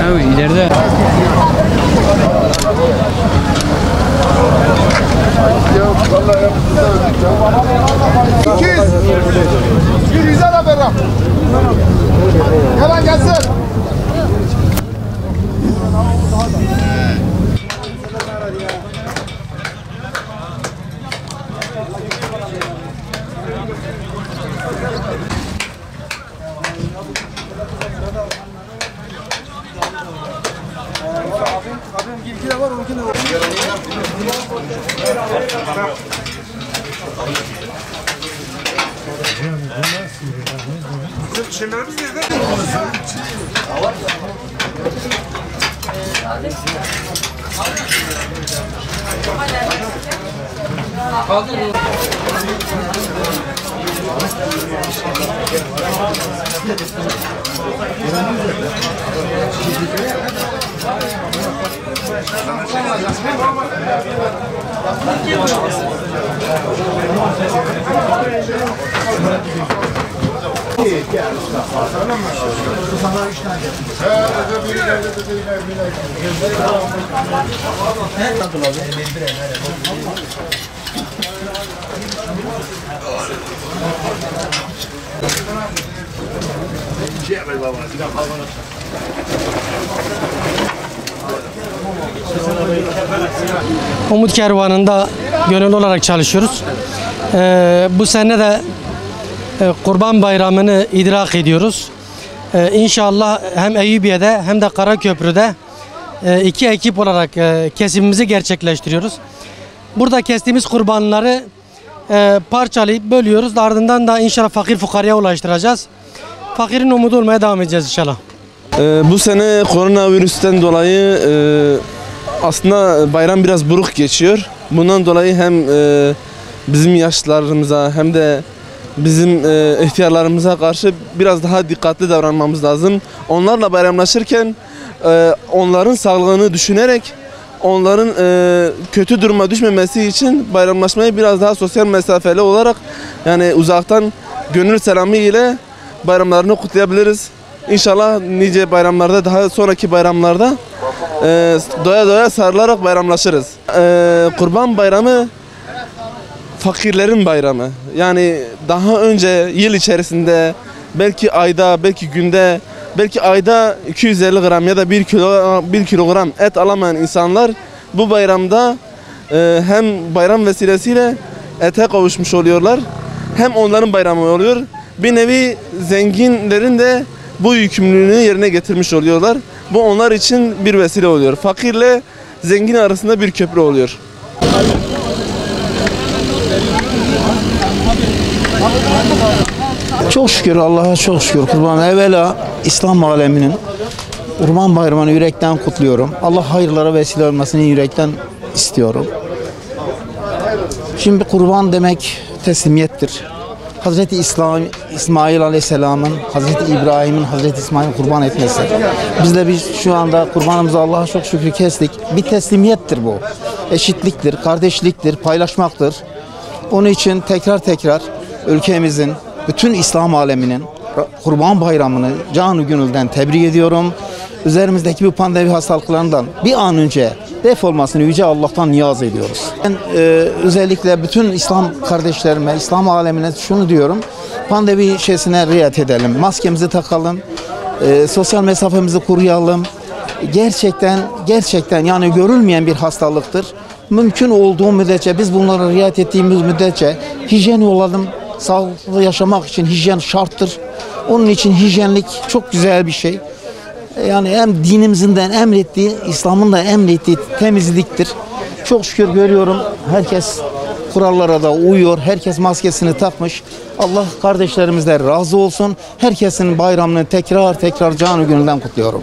Evet, ileride. Bir güzel haber yap. Gelen gelsin. İlki de var, onunki de var. Şeylerimiz nerede? Umut Kervanı'nda gönüllü olarak çalışıyoruz. Bu sene de Kurban Bayramı'nı idrak ediyoruz. İnşallah hem Eyüpiye'de hem de Karaköprü'de iki ekip olarak kesimimizi gerçekleştiriyoruz. Burada kestiğimiz kurbanları parçalayıp bölüyoruz. Ardından da inşallah fakir fukaraya ulaştıracağız. Fakirin umudu olmaya devam edeceğiz inşallah. Bu sene koronavirüsten dolayı aslında bayram biraz buruk geçiyor. Bundan dolayı hem bizim yaşlılarımıza hem de bizim ihtiyarlarımıza karşı biraz daha dikkatli davranmamız lazım. Onlarla bayramlaşırken onların sağlığını düşünerek onların kötü duruma düşmemesi için bayramlaşmayı biraz daha sosyal mesafeli olarak, yani uzaktan gönül selamı ile bayramlarını kutlayabiliriz. İnşallah nice bayramlarda, daha sonraki bayramlarda doya doya sarılarak bayramlaşırız. Kurban Bayramı fakirlerin bayramı. Yani daha önce yıl içerisinde belki ayda, belki günde, belki ayda 250 gram ya da 1 kilogram et alamayan insanlar bu bayramda hem bayram vesilesiyle ete kavuşmuş oluyorlar, hem onların bayramı oluyor. Bir nevi zenginlerin de bu yükümlülüğünü yerine getirmiş oluyorlar. Bu onlar için bir vesile oluyor. Fakirle zengin arasında bir köprü oluyor. Çok şükür, Allah'a çok şükür. Kurban evvela İslam aleminin Kurban Bayramı'nı yürekten kutluyorum. Allah hayırlara vesile olmasını yürekten istiyorum. Şimdi kurban demek teslimiyettir. Hazreti İsmail Aleyhisselam'ın, Hazreti İbrahim'in, Hazreti İsmail'in kurban etmesi. Biz şu anda kurbanımızı Allah'a çok şükür kestik. Bir teslimiyettir bu. Eşitliktir, kardeşliktir, paylaşmaktır. Onun için tekrar ülkemizin, bütün İslam aleminin Kurban Bayramı'nı canı gönülden tebrik ediyorum. Üzerimizdeki bu pandemi hastalıklarından bir an önce defolmasını Yüce Allah'tan niyaz ediyoruz. Ben özellikle bütün İslam kardeşlerime, İslam alemine şunu diyorum. Pandemi şeysine riayet edelim. Maskemizi takalım. Sosyal mesafemizi koruyalım. Gerçekten yani görülmeyen bir hastalıktır. Mümkün olduğu müddetçe, biz bunlara riayet ettiğimiz müddetçe hijyen olalım. Sağlıklı yaşamak için hijyen şarttır. Onun için hijyenlik çok güzel bir şey. Yani hem dinimizin de emrettiği, İslam'ın da emrettiği temizliktir. Çok şükür görüyorum, herkes kurallara da uyuyor, herkes maskesini takmış. Allah kardeşlerimizden razı olsun. Herkesin bayramını tekrar canı gönülden kutluyorum.